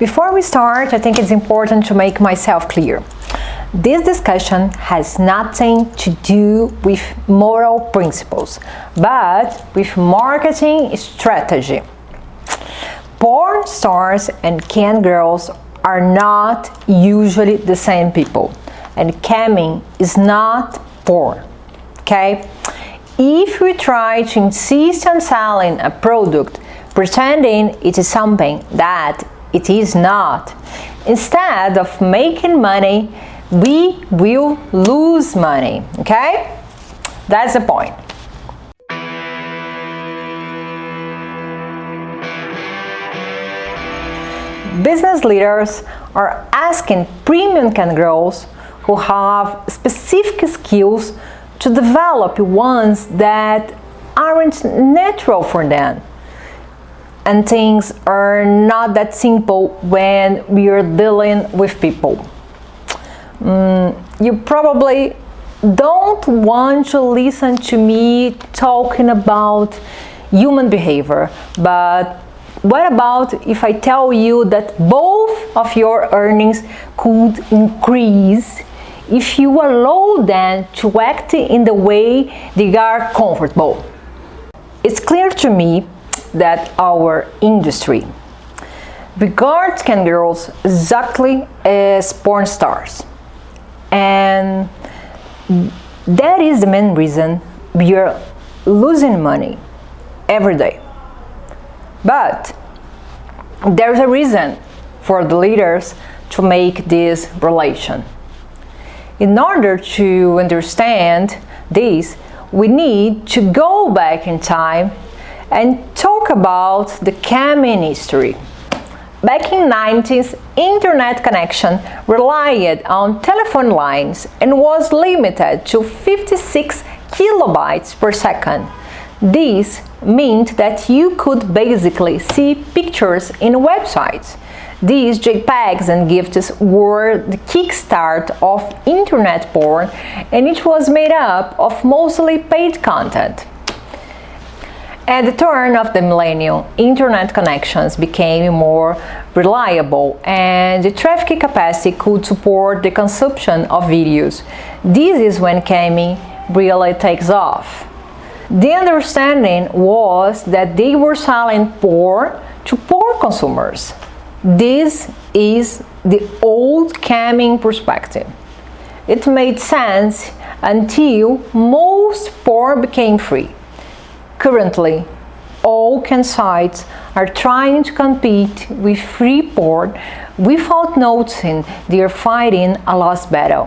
Before we start, I think it's important to make myself clear. This discussion has nothing to do with moral principles, but with marketing strategy. Porn stars and cam girls are not usually the same people, and camming is not porn, okay? If we try to insist on selling a product pretending it is something that it is not, instead of making money, we will lose money, okay? That's the point. Business leaders are asking premium cam girls who have specific skills to develop ones that aren't natural for them. And things are not that simple when we are dealing with people. You probably don't want to listen to me talking about human behavior, but what about if I tell you that both of your earnings could increase if you allow them to act in the way they are comfortable? It's clear to me that our industry regards cam girls exactly as porn stars, and that is the main reason we are losing money every day. But there's a reason for the leaders to make this relation. In order to understand this, we need to go back in time and talk about the camming history. Back in 90s, internet connection relied on telephone lines and was limited to 56 kilobytes per second. This meant that you could basically see pictures in websites. These JPEGs and GIFs were the kickstart of internet porn, and it was made up of mostly paid content. At the turn of the millennium, internet connections became more reliable and the traffic capacity could support the consumption of videos. This is when camming really takes off. The understanding was that they were selling porn to poor consumers. This is the old camming perspective. It made sense until most porn became free. Currently, all cam sites are trying to compete with free porn without noticing they are fighting a lost battle.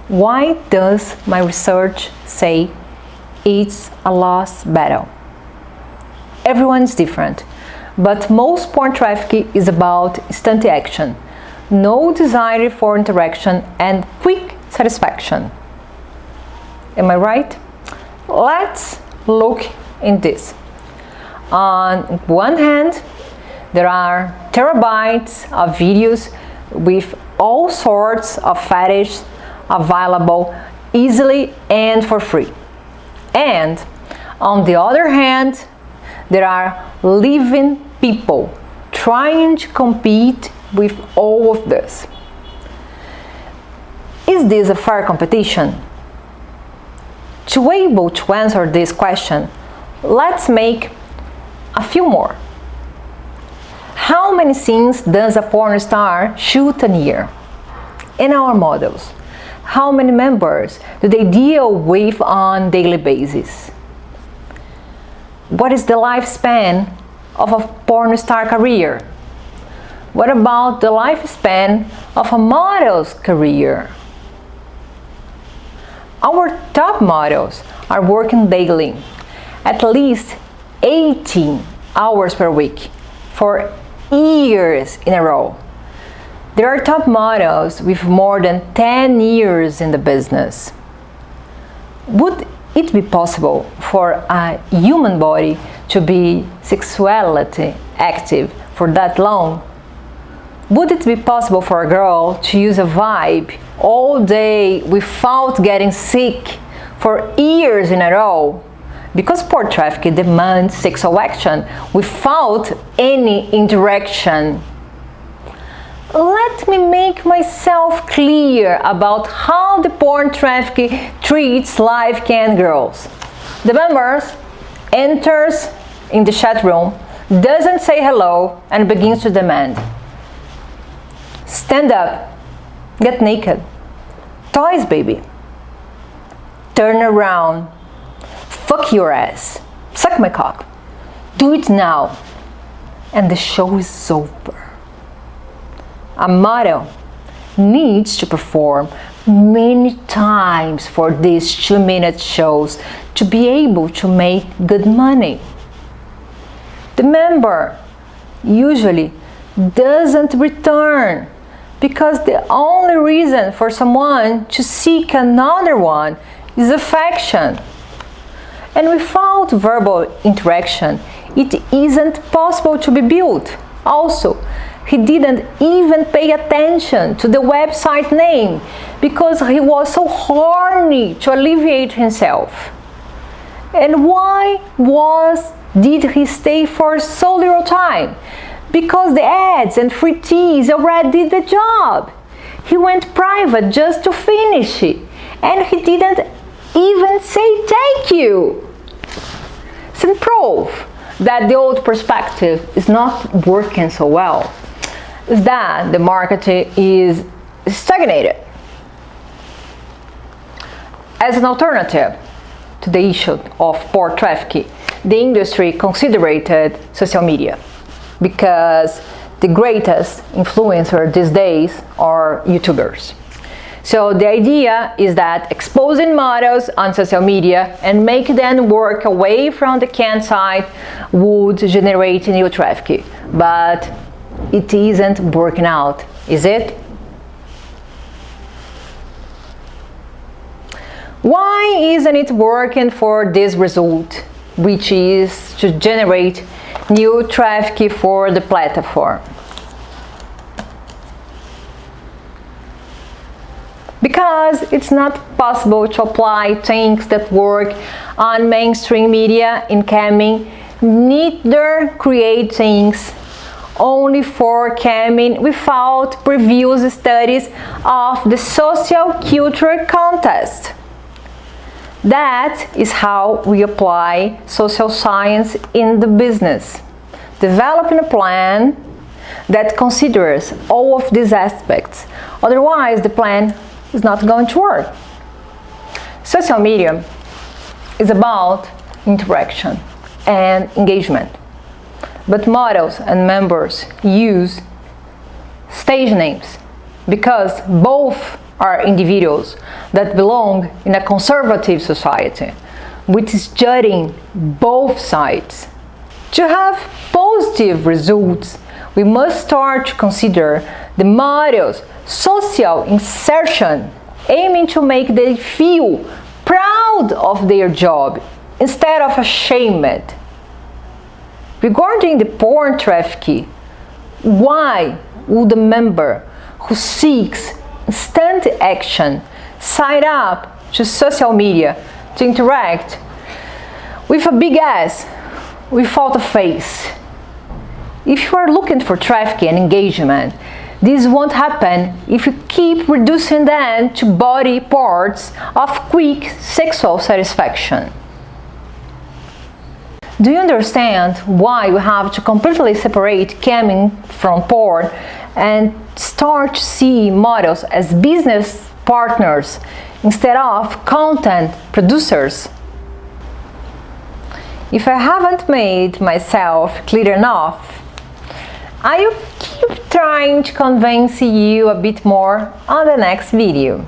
Why does my research say it's a lost battle? Everyone's different, but most porn traffic is about instant action, no desire for interaction and quick satisfaction. Am I right? Let's look in this. On one hand, there are terabytes of videos with all sorts of fetish available easily and for free. And on the other hand, there are living people trying to compete with all of this. Is this a fair competition? To be able to answer this question, let's make a few more. How many scenes does a porn star shoot a year? In our models, how many members do they deal with on a daily basis? What is the lifespan of a porn star career? What about the lifespan of a model's career? Our top models are working daily, at least 18 hours per week, for years in a row. There are top models with more than 10 years in the business. Would it be possible for a human body to be sexually active for that long? Would it be possible for a girl to use a vibe all day without getting sick for years in a row? Because porn traffic demands sexual action without any interaction let me make myself clear about how the porn traffic treats live cam girls. The members enters in the chat room, doesn't say hello, and begins to demand. Stand up, get naked, toys baby, turn around, fuck your ass, suck my cock, do it now, and the show is over. A model needs to perform many times for these 2-minute shows to be able to make good money. The member usually doesn't return because the only reason for someone to seek another one is affection. And without verbal interaction, it isn't possible to be built. Also, he didn't even pay attention to the website name because he was so horny to alleviate himself. And why did he stay for so little time? Because the ads and free teas already did the job. He went private just to finish it, and he didn't even say thank you. Some proof that the old perspective is not working so well is that the market is stagnated. As an alternative to the issue of porn trafficking, the industry considered social media because the greatest influencer these days are YouTubers. So the idea is that exposing models on social media and make them work away from the cam site would generate new traffic. But it isn't working out, is it? Why isn't it working for this result, which is to generate new traffic for the platform? Because it's not possible to apply things that work on mainstream media in camming, neither create things only for camming without previous studies of the social culture context. That is how we apply social science in the business. Developing a plan that considers all of these aspects. Otherwise, the plan is not going to work. Social media is about interaction and engagement. But models and members use stage names because both are individuals that belong in a conservative society, which is judging both sides. To have positive results, we must start to consider the models' social insertion, aiming to make them feel proud of their job instead of ashamed. Regarding the porn trafficking, why would a member who seeks instant action sign up to social media to interact with a big ass without a face? If you are looking for trafficking and engagement, this won't happen if you keep reducing them to body parts of quick sexual satisfaction. Do you understand why we have to completely separate camming from porn and start to see models as business partners instead of content producers? If I haven't made myself clear enough, I will keep trying to convince you a bit more on the next video.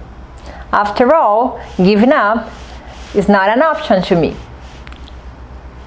After all, giving up is not an option to me.